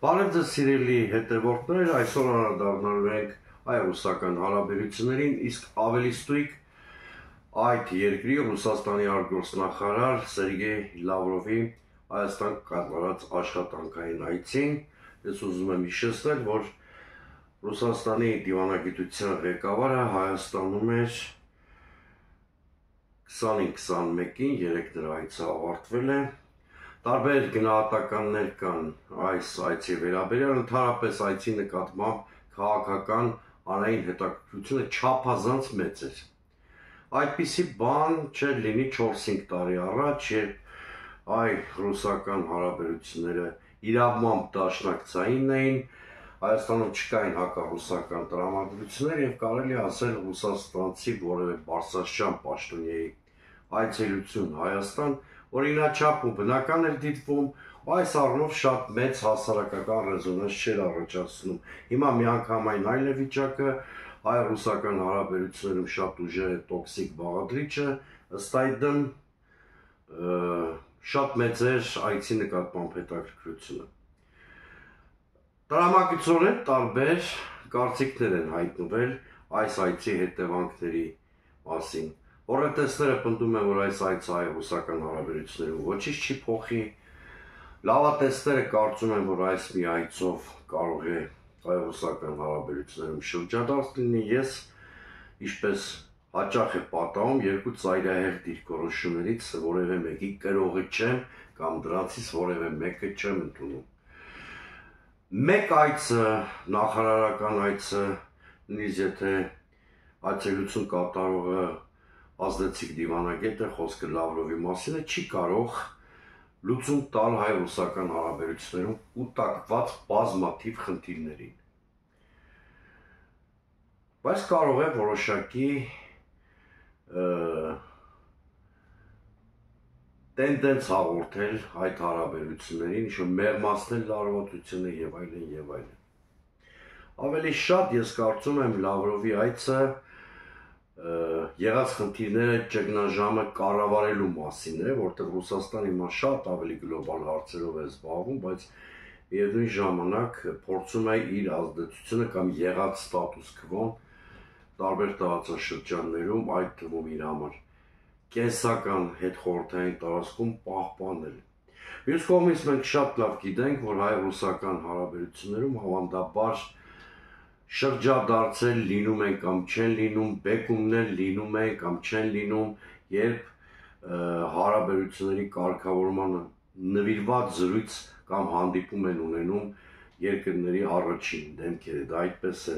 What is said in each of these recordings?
Բարև ձեզ սիրելի հետևորդներ, այսօր անդրադառնալու ենք հայ-ռուսական հարաբերություններին, իսկ ավելի ստույգ այդ երկրի Ռուսաստանի արտգործնախարար Սերգեյ Լավրովի Հայաստան կատարած աշխատանքային այցին։ Ես ուզում եմ հիշեցնել, որ Ռուսաստանի դիվանագիտության ղեկավարը Հայաստանում էր 20-21-ին, երեք նրա այցը ավարտվել է։ Տարբեր գնահատականներ կան այս այցի վերաբերյալ, ընդհանրապես այցի նկատմամբ քաղաքական հանրային հետաքրքրությունը չափազանց մեծ էր։ Այդպիսի բան չէր լինի 4-5 տարի առաջ, երբ հայ-ռուսական հարաբերությունները իրավամբ դաշնակցային էին, Հայաստանում չկային հակառուսական տրամադրություններ եւ կարելի ասել ռուսաստանցի որևէ բարձրաստիճան պաշտոնյայի այցելություն Հայաստան օրինաչափ ու բնական էր դիտվում, այս առումով շատ մեծ հասարակական ռեզոնանս չէր առաջացնում։ Հիմա միանգամայն այլ է վիճակը, հայ-ռուսական հարաբերություններում շատ ուժեղ է տոքսիկ բաղադրիչը, ըստ այդմ շատ մեծ էր այցի նկատմամբ հետաքրքրությունը։ Տրամագծորեն տարբեր կարծիքներ են հայտնվել այս այցի հետևանքների մասին։ Օրենտեսները պնդում են, որ այս այցը հայ-ռուսական հարաբերություններում ոչինչ չի փոխի։ Լավատեսները կարծում են, որ այս մի այցով կարող է հայ-ռուսական հարաբերություններում շրջադարձ լինի։ Ես, ինչպես հաճախ է պատահում, երկու ծայրահեղ դիրքորոշումներից որևէ մեկի կրողը չեմ կամ դրանցից որևէ մեկը չեմ ընդունում։ Մեկ այցը, նախարարական այցը, նույնիսկ եթե այցելություն կատարողը ազդեցիկ դիվանագետ է, խոսքը Լավրովի մասին է, չի կարող լուծում տալ հայ-ռուսական հարաբերություններում կուտակված բազմաթիվ խնդիրներին։ Բայց կարող է որոշակի տենդենց հաղորդել այդ հարաբերություններին, ինչ-որ մեղմացնել լարվածությունը եւ այլն եւ այլն։ Ավելի շատ ես կարծում եմ Լավրովի այցը եղած խնդիրները ճգնաժամը կառավարելու մասին է, որտեղ Ռուսաստանը հիմա շատ ավելի գլոբալ հարցերով է զբաղվում, բայց միևնույն ժամանակ փորձում է իր ազդեցությունը կամ եղած ստատուս քվոն տարբեր տարածաշրջաններում, այդ թվում իր համար կենսական հետխորհրդային տարածքում պահպանել։ Մյուս կողմից մենք շատ լավ գիտենք, որ հայ-ռուսական հարաբերություններում հավանաբար շրջադարձել լինում են կամ չեն լինում, բեկումներ լինում են կամ չեն լինում, երբ հարաբերությունների կարգավորմանը նվիրված զրույց կամ հանդիպում են ունենում երկրների առաջին դեմքերը։ Դա այդպես է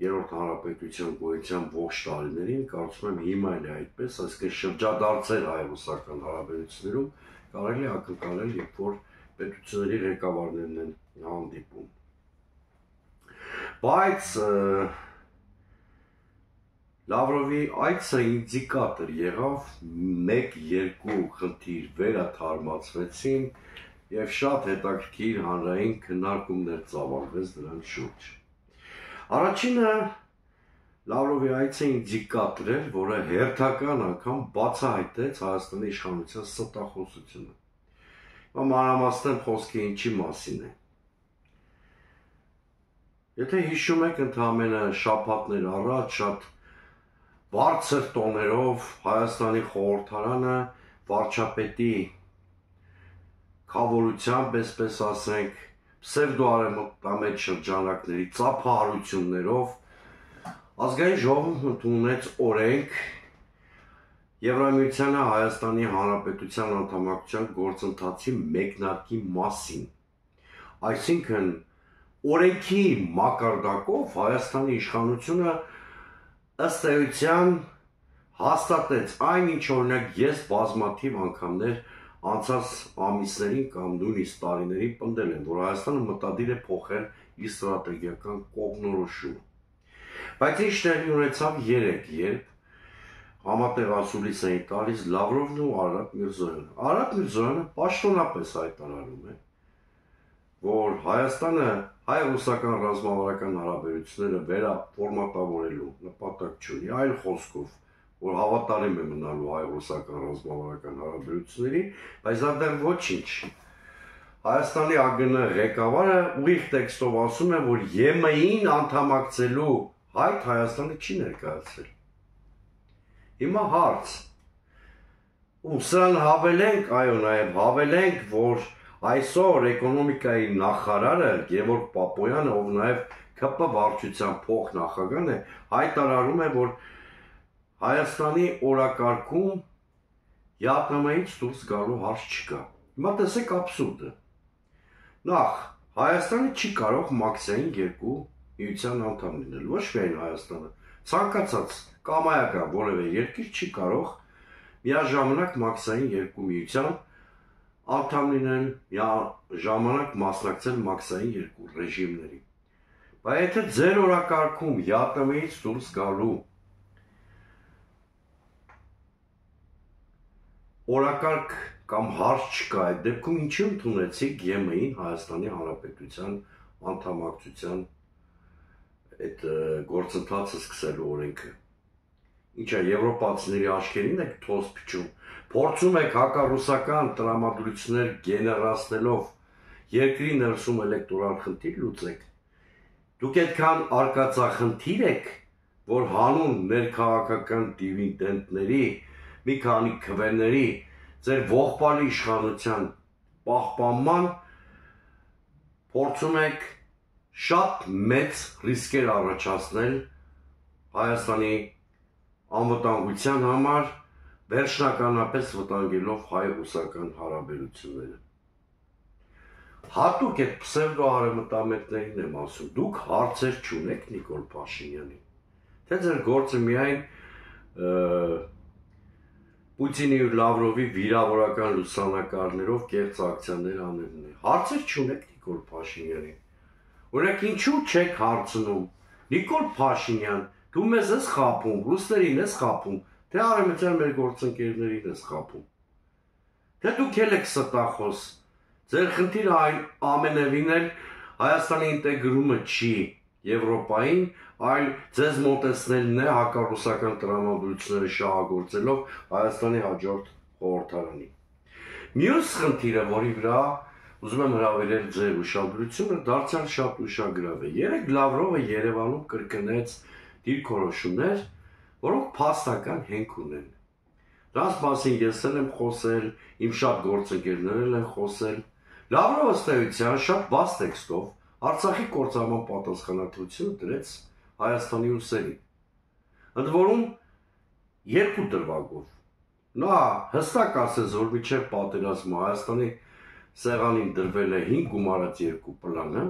Երրորդ հանրապետության գոյության ողջ տարիներին, կարծում եմ հիմա էլ է այդպես, այսինքն շրջադարձել հայ-ռուսական հարաբերություններում կարելի է ակնկալել, երբ որ պետությունների ղեկավարներն են հանդիպում։ Բայց Լավրովի այցը ինդիկատոր եղավ, 1-2 խնդիր վերաթարմացվեցին եւ շատ հետաքրքիր հանրային քննարկումներ ծավալվեց դրանց շուրջ։ Առաջինը Լավրովի այցը ինդիկատոր էր, որը հերթական անգամ բացահայտեց Հայաստանի իշխանության ստախոսությունը։ Մանրամասն խոսքը ինչի մասին է։ Եթե հիշում եք, ընդամենը շաբաթներ առաջ շատ բարձր տոներով Հայաստանի խորհրդարանը վարչապետի խավորությամբ, այսպես ասենք, պսևդոարևմտամետ շրջանակների ծափահարություններով ազգային ժողովում ընդունեց օրենք Եվրամիությանը Հայաստանի Հանրապետության անդամակցության գործընթացի մեկնարկի մասին։ Այսինքն օրենքի մակարդակով Հայաստանի իշխանությունը ըստ էության հաստատեց այն, ինչ օրինակ ես բազմաթիվ անգամներ անցած ամիսներին կամ նույնիսկ տարիներին պնդել եմ, որ Հայաստանը մտադիր է փոխել իր ստրատեգիական կողմնորոշումը։ Բայց ինչ տեղի ունեցավ երեկ, երբ համատեղ ասուլիս էին տալիս Լավրովն ու Արարատ Միրզոյանը։ Արարատ Միրզոյանը պաշտոնապես հայտարարում է, որ Հայաստանը հայ-ռուսական ռազմավարական հարաբերությունները վերաֆորմատավորելու նպատակ չունի, այլ խոսքով, որ հավատարիմ է մնալու հայ-ռուսական ռազմավարական հարաբերությունների, բայց դա դեռ ոչինչ։ Հայաստանի ԱԳՆ ղեկավարը ուղիղ տեքստով ասում է, որ ԵՄ-ին անդամակցելու հայտ Հայաստանը չի ներկայացրել։ Հիմա հարց։ Ու սրան հավելենք, այո, նաև հավելենք, որ այսօր էկոնոմիկայի նախարարը Գևորգ Պապոյանը, ով նաև ԿՊ վարչության փոխնախագահն է, հայտարարում է, որ Հայաստանի օրակարգում ԵԱՏՄ-ից դուրս գալու հարց չկա։ Հիմա տեսեք աբսուրդը։ Նախ, Հայաստանը չի կարող մաքսային երկու միության անդամ լինել, ոչ միայն Հայաստանը, ցանկացած կամայական որևէ երկիր չի կարող միաժամանակ մաքսային երկու միության անդամ լինել, միաժամանակ մասնակցել մաքսային երկու ռեժիմների։ Բայց եթե ձեր օրակարգում ԵԱՏՄ-ից դուրս գալու օրակարգ կամ հարց չկա, այդ դեպքում ինչի ընդունեցիք ԵՄ-ին Հայաստանի Հանրապետության անդամակցության այդ գործընթացը սկսելու օրենքը։ Ինչա եվրոպացիների աչքերին եք թոս փչում, փորձում եք հակառուսական տրամադրություններ գեներացնելով երկրի ներսում էլեկտորալ խնդիր լուծեք։ Դուք այդքան արկածախնդիր եք, որ հանուն ներքաղաքական դիվիդենտների, մի քանի քվեների ձեր ողբալի իշխանության պահպանման փորձում եք շատ մեծ ռիսկեր առաջացնել Հայաստանի անվտանգության համար, վերջնականապես վտանգելով հայ-ռուսական հարաբերությունները։ Հատուկ այդ պսևդո-արևմտամետներին եմ ասում, դուք հարցեր չունեք Նիկոլ Փաշինյանին, թե ձեր գործը միայն Պուտինի ու Լավրովի վիրավորական լուսանկարներով կեղծ ակցիաներ անելն է։ Հարցեր չունեք Նիկոլ Փաշինյանին։ Օրինակ ինչու չեք հարցնում, Նիկոլ Փաշինյան, դու մեզ ես խաբում, ռուսներին ես խաբում, թե արևմտյան մեր գործընկերներին ես խաբում։ Թե դուք եք ստախոս, ձեր խնդիրը ամենևին էլ Հայաստանի ինտեգրումը չի Եվրոպային, այլ ձեզ մոտեցնելն է հակառուսական տրամադրությունները շահագործելով Հայաստանի հաջորդ խորհրդարանի։ Մյուս խնդիրը, որի վրա ուզում եմ հրավիրել ձեր ուշադրությունը, դարձյալ շատ ուշագրավ է։ Երեկ Լավրովը Երևանում կրկնեց դիրքորոշումներ, որոնք փաստական հենք ունեն։ Դրանց մասին ես էլ եմ խոսել, իմ շատ գործընկերներ են խոսել։ Լավրովը ըստ էության շատ բաց տեքստով Արցախի կործանման պատասխանատվությունը դրեց Հայաստանի ուսերին։ Ընդ որում երկու դրվագով։ Նա հստակ ասեց, որ մինչև պատերազմը Հայաստանի սեղանին դրվել է 5 գումարած 2 պլանը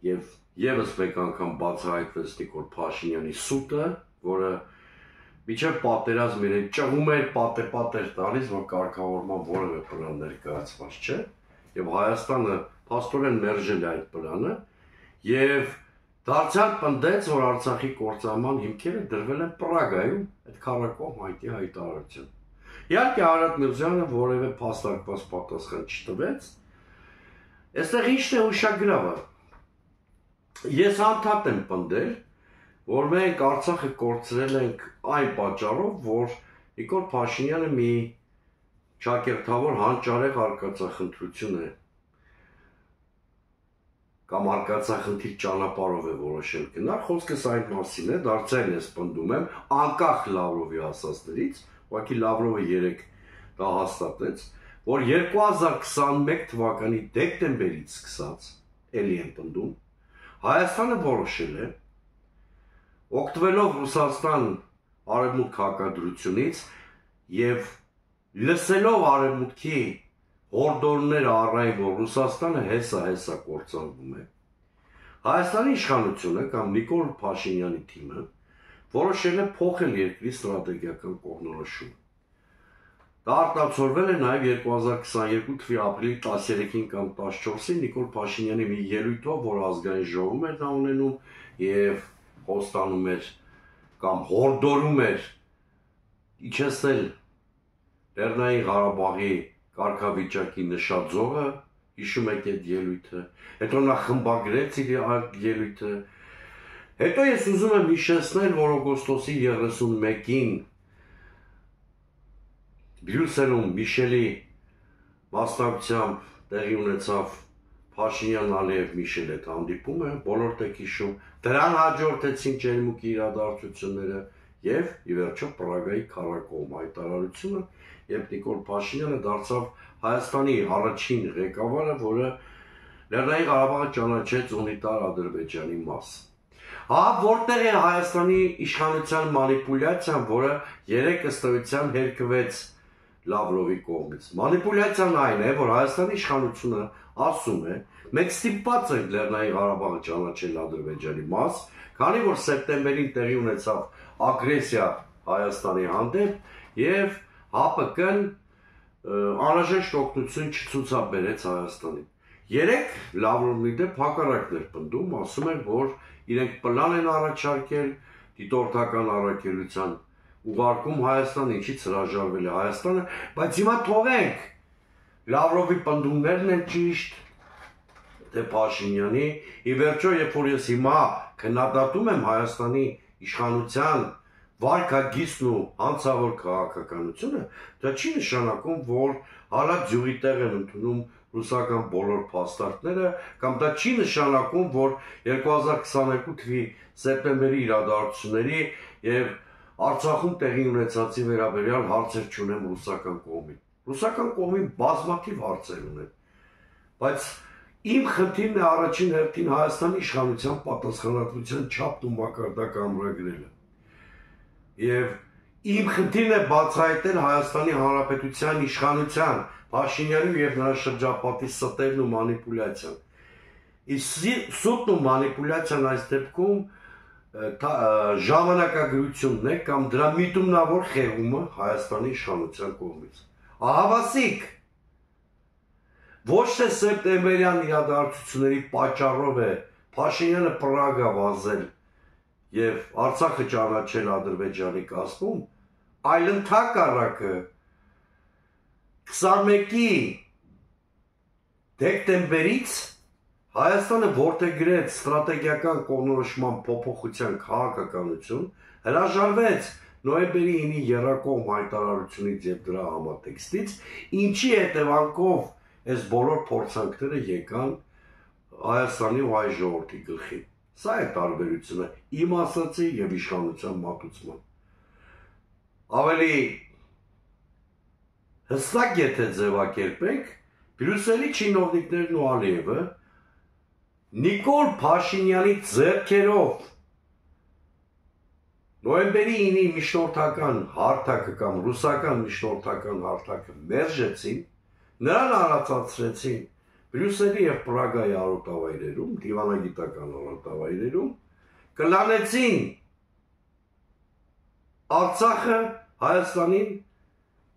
եւ եւս մեկ անգամ բացահայտվեց Նիկոլ Փաշինյանի սուտը, որը մինչև պատերազմ իրեն ճղում էր պատեր տալիս, որ կարգավորման որևէ պլան ներկայացված չէ եւ Հայաստանը փաստորեն մերժել է այդ պլանը եւ դարձյալ պնդեց, որ Արցախի կործանման հիմքերը դրվել են Պրագայում, այդ քառակողմ հայտի հայտարարություն։ Իհարկե Արարատ Միրզյանը որևէ փաստարկված պատասխան չտվեց։ Այստեղ ինչն է ուշագրավը։ Ես անդադ եմ պնդել, որ մենք Արցախը կորցրել ենք այն պատճառով, որ Նիկոլ Փաշինյանը մի ճակերտավոր հանճարեղ արկածախնդրություն է կամ արկածախնդիր ճանապարհով է որոշել գնալ, խոսքս այն մասին է, դարձյալ ես պնդում եմ, անկախ Լավրովի ասածներից, ուղղակի Լավրովը երեք դա հաստատեց, որ 2021 թվականի դեկտեմբերից սկսած, էլի եմ պնդում, Հայաստանը որոշել է, օգտվելով Ռուսաստան արևմուտք հակադրությունից եւ լսելով արևմուտքի հորդորները առայն, որ Ռուսաստանը հեսա կործանվում է, Հայաստանի իշխանությունը կամ Նիկոլ Փաշինյանի թիմը որոշել է փոխել երկրի ստրատեգիական կողմնորոշում։ Դա արտացոլվել է նաև 2022 թվականի ապրիլի 13-ին կամ 14-ին Նիկոլ Փաշինյանի մի ելույթով, որ ազգային ժողովում էր դա ունենում եւ խոստանում էր կամ հորդորում էր իջեցնել Լեռնային Ղարաբաղի կարգավիճակի նշաձողը, հիշում եք այդ ելույթը, հետո նա խմբագրեց իր այդ ելույթը, հետո ես ուզում եմ հիշեցնել, որ օգոստոսի 31-ին Բրյուսելում Միշելի մասնակցությամբ տեղի ունեցավ Փաշինյան-Ալիև Միշել այդ հանդիպումը, բոլորդ եք հիշում, դրան հաջորդեցին ջերմուկի իրադարձությունները եւ ի վերջո Պրագայի քարակոմ հայտարարությունը, երբ Նիկոլ Փաշինյանը դարձավ Հայաստանի առաջին ղեկավարը, որը Լեռնային Ղարաբաղը ճանաչեց ունիտար Ադրբեջանի մաս։ Որտեղ է Հայաստանի իշխանության մանիպուլյացիան, որը երեք ըստ էության հերկվեց Լավրովի կողմից։ Մանիպուլյացիան այն է, որ Հայաստանի իշխանությունը ասում է, մենք ստիպված ենք Լեռնային Ղարաբաղը ճանաչել Ադրբեջանի մաս, քանի որ սեպտեմբերին տեղի ունեցավ ագրեսիա Հայաստանի հանդեպ եւ ՀԱՊԿ-ն անհրաժեշտ օգնություն չցուցաբերեց Հայաստանին։ Երեք Լավրովի դեպ հակառակն էր պնդում, ասում էր, որ իրենք պլան են առաջարկել դիտորդական առաքելության ուղարկում Հայաստան, ինչից հրաժարվել է Հայաստանը, բայց հիմա թողենք Լավրովի պնդումներն են ճիշտ, թե Փաշինյանի, ի վերջո, երբ որ ես հիմա քննադատում եմ Հայաստանի իշխանության վարքագիծն ու հանցավոր քաղաքականությունը, դա չի նշանակում, որ հալա ձյուղի տեղ են ընդունում ռուսական բոլոր փաստարկները, կամ դա չի նշանակում, որ 2022 թվականի սեպտեմբերի իրադարձությունների եւ Արցախում տեղի ունեցածի վերաբերյալ հարցեր չունեմ ռուսական կողմին։ Ռուսական կողմին բազմաթիվ հարցեր ունեն, բայց իմ խնդիրն է առաջին հերթին Հայաստանի իշխանության պատասխանատվության չափն ու մակարդակը ամրագրելը։ Եվ իմ խնդիրն է բացահայտել Հայաստանի Հանրապետության իշխանության, Փաշինյանի եւ նրա շրջապատի ստերն ու մանիպուլյացիան։ Իսկ սուտն ու մանիպուլյացիան այս դեպքում ժամանակագրությունն է կամ դրա միտումնավոր խեղումը Հայաստանի իշխանության կողմից։ Ահավասիկ ոչ թե սեպտեմբերյան իրադարձությունների պատճառով է Փաշինյանը Պրագա վազել եւ Արցախը ճանաչել Ադրբեջանի կազմում, այլ ընդհակառակը 21-ի դեկտեմբերից Հայաստանը որդեգրեց ստրատեգիական կողմնորոշման փոփոխության քաղաքականություն, հրաժարվեց նոյեմբերի 9-ի եռակողմ հայտարարությունից եւ դրա համատեքստից, ինչի հետևանքով այս բոլոր փորձանքները եկան Հայաստանի ու հայ ժողովրդի գլխին։ Սա է տարբերությունը իմ ասացի եւ իշխանության մատուցման։ Ավելի հստակ եթե ձևակերպենք, Բրյուսելի չինովնիկներն ու Ալիևը Նիկոլ Փաշինյանի ձեռքերով նոյեմբերի 9-ի միջնորդական հարթակը կամ ռուսական միջնորդական հարթակը մերժեցին, նրան արածացրեցին Բրյուսելի եւ Պրագայի արոտավայրերում, դիվանագիտական արոտավայրերում, կլանեցին Արցախը Հայաստանին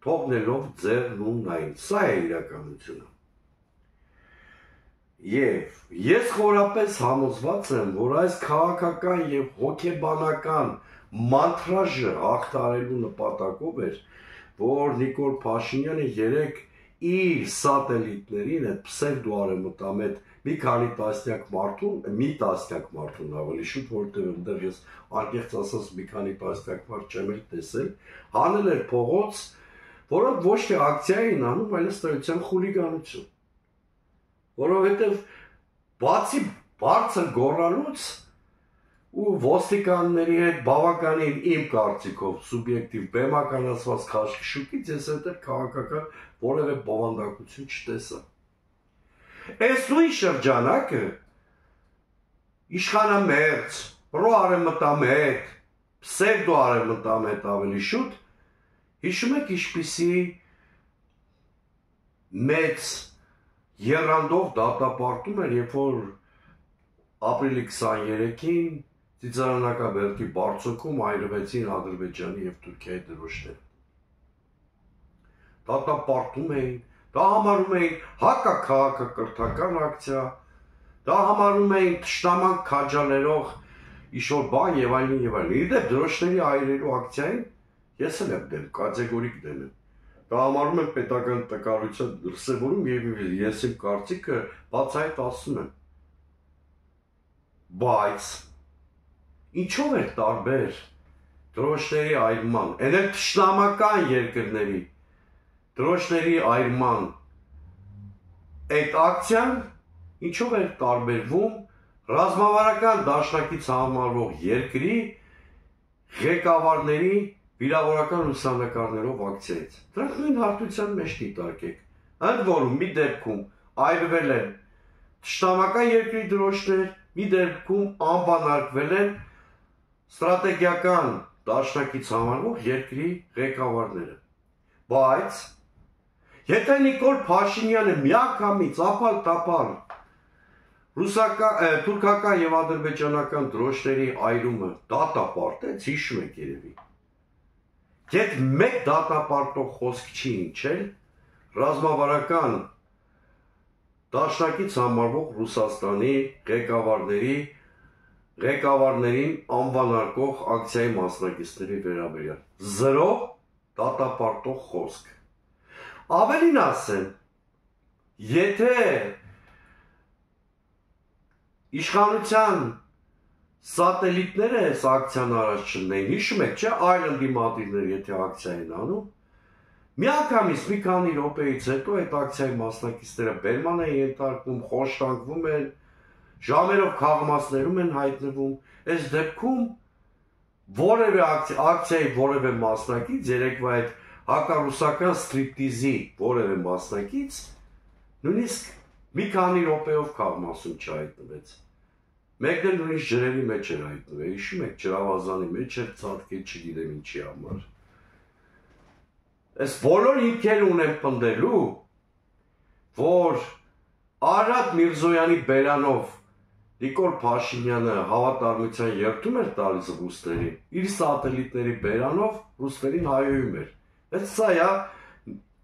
թողնելով ձեռն ու նայն։ Սա է իրականությունը։ Եվ ես խորապես համոզված եմ, որ այս քաղաքական եւ հոգեբանական մանտրաժը հաղթարելու նպատակով էր, որ Նիկոլ Փաշինյանը երեք իր սատելիտներին, այդ պսևդոարեմտամետ մի տասնյակ մարդուն ավելի շուտ, որտեղ ընդեղ ես անկեղծ ասած մի քանի տասնյակ մարդ չեմ էլ տեսել, հանել էր փողոց, որոնք ոչ թե ակցիա էին անում, այլ ըստ էության խուլիգանություն։ Որովհետև բացի բարձր գոռալուց ու ոստիկանների հետ բավականին իմ կարծիքով սուբյեկտիվ բեմականացված քաշքշուկից ես այդտեղ քաղաքական որևէ բովանդակություն չտեսա։ Այս նույն շրջանակը իշխանամերձ, պրոարևմտամետ, պսևդոարևմտամետ ավելի շուտ, հիշում եք ինչպիսի մեծ եռանդով դատապարտում էր, երբ որ ապրիլի 23-ին Ծիծեռանակաբերդի բարձոքում այրվեցին Ադրբեջանի եւ Թուրքիայի դրոշները։ Դատապարտում էին, դա համարում էին հակաքաղաքակրթական ակցիա, դա համարում էին թշնամանք քաջալերող ինչ-որ բան եւ այլն եւ այլն։ Իդեպ դրոշների այրելու ակցիային ես էլ եմ դեմ, կատեգորիկ դեմ եմ։ Դա համարում եմ պետական տկարության դրսևորում եւ ես իմ կարծիքը բացահայտ ասում եմ։ Բայց ինչով էր տարբեր դրոշների այրման, այն էլ թշնամական երկրների դրոշների այրման այդ ակցիան ինչով էր տարբերվում ռազմավարական դաշնակից համարվող երկրի ղեկավարների վիրավորական լուսանկարներով ակցիայից։ Դրանք նույն հարթության մեջ դիտարկեք։ Ընդ որում մի դեպքում այրվել են թշնամական երկրի դրոշներ, մի դեպքում անվանարկվել են ստրատեգիական դաշնակից համարվող երկրի ղեկավարները։ Բայց եթե Նիկոլ Փաշինյանը միանգամից ապալ-տապալ թուրքական եւ ադրբեջանական դրոշների այրումը դատապարտեց, հիշում եք երևի։ Եթե մեկ դատապարտող խոսք չի հնչել ռազմավարական դաշնակից համարվող Ռուսաստանի ղեկավարներին անվանարկող ակցիայի մասնակիցների վերաբերյալ։ Զրո դատապարտող խոսք։ Ավելին ասեմ, եթե իշխանության սատելիտները այս ակցիան առաջ չնեին, հիշում եք, չէ, այլ ընդդիմադիրներ եթե ակցիա են անում, միանգամից մի քանի րոպեից հետո այդ ակցիայի մասնակիցները բերման են ենթարկվում, խոշտանգվում են, ժամերով քաղմասներում են հայտնվում, այս դեպքում որևէ ակցիայի որևէ մասնակից, երեկվա այդ հակառուսական ստրիպտիզի որևէ մասնակից, նույնիսկ մի քանի րոպեով քաղմասում չհայտնվեց։ Մեկն էլ նույնիսկ ջրերի մեջ էր հայտնվել, հիշում եք, ջրավազանի մեջ էր ցատկել, չգիտեմ ինչի համար։ Այս բոլոր հիմքերը ունեն պնդելու, որ Արադ Միրզոյանի բերանով Նիկոլ Փաշինյանը հավատարմության երդում էր տալիս ռուսներին, իր սատելիտների բերանով ռուսներին հայոյում էր։ Այս սա է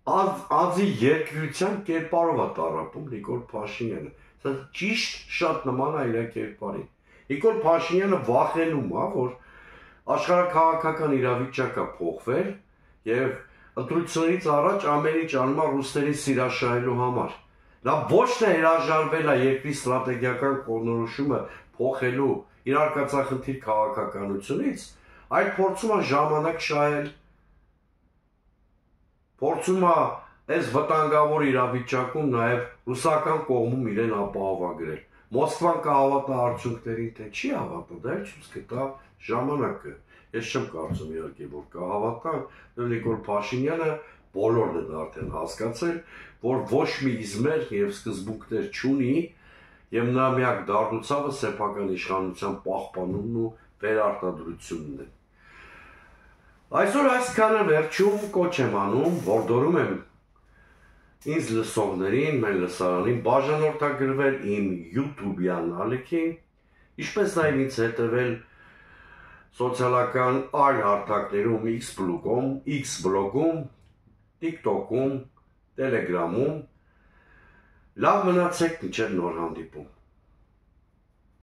անձի երկրության կերպարով է տառապում Նիկոլ Փաշինյանը։ Սա ճիշտ շատ նման է իր կերպարին։ Նիկոլ Փաշինյանը վախենում է, որ աշխարհաքաղաքական իրավիճակը փոխվել եւ ընտրությունից առաջ ամեն ինչ անում է ռուսներին սիրաշահելու համար։ Նա ոչ թե հրաժարվել է երկրի ստրատեգիական կողմնորոշումը փոխելու իր արկածախնդիր քաղաքականությունից, այլ փորձում է ժամանակ շահել, փորձում է այս վտանգավոր իրավիճակում նաև ռուսական կողմում իրեն ապահովագրել։ Մոսկվան կհավատա արդյունքներին, թե չի հավատա, դա էլ ցույց կտա ժամանակը։ Ես չեմ կարծում իհարկե, որ կհավատա, Նիկոլ Փաշինյանը բոլորն են արդեն հասկացել, որ ոչ մի իզմեր եւ սկզբունքներ չունի եւ նա միակ դառնուցավը սեփական իշխանության պահպանումն ու վերարտադրությունն է։ Այսօր այսքանը վերջում կոչ եմ անում, որդորում եմ ինձ լսողներին, մեր լսարանին բաժանորդագրվել իմ YouTube-յան ալիքին, ինչպես նաև ինձ հետևել սոցիալական այլ հարթակներում X-Blog-ում, TikTok-ում, Telegram-ում։ Լավ մնացեք, մինչև նոր հանդիպում։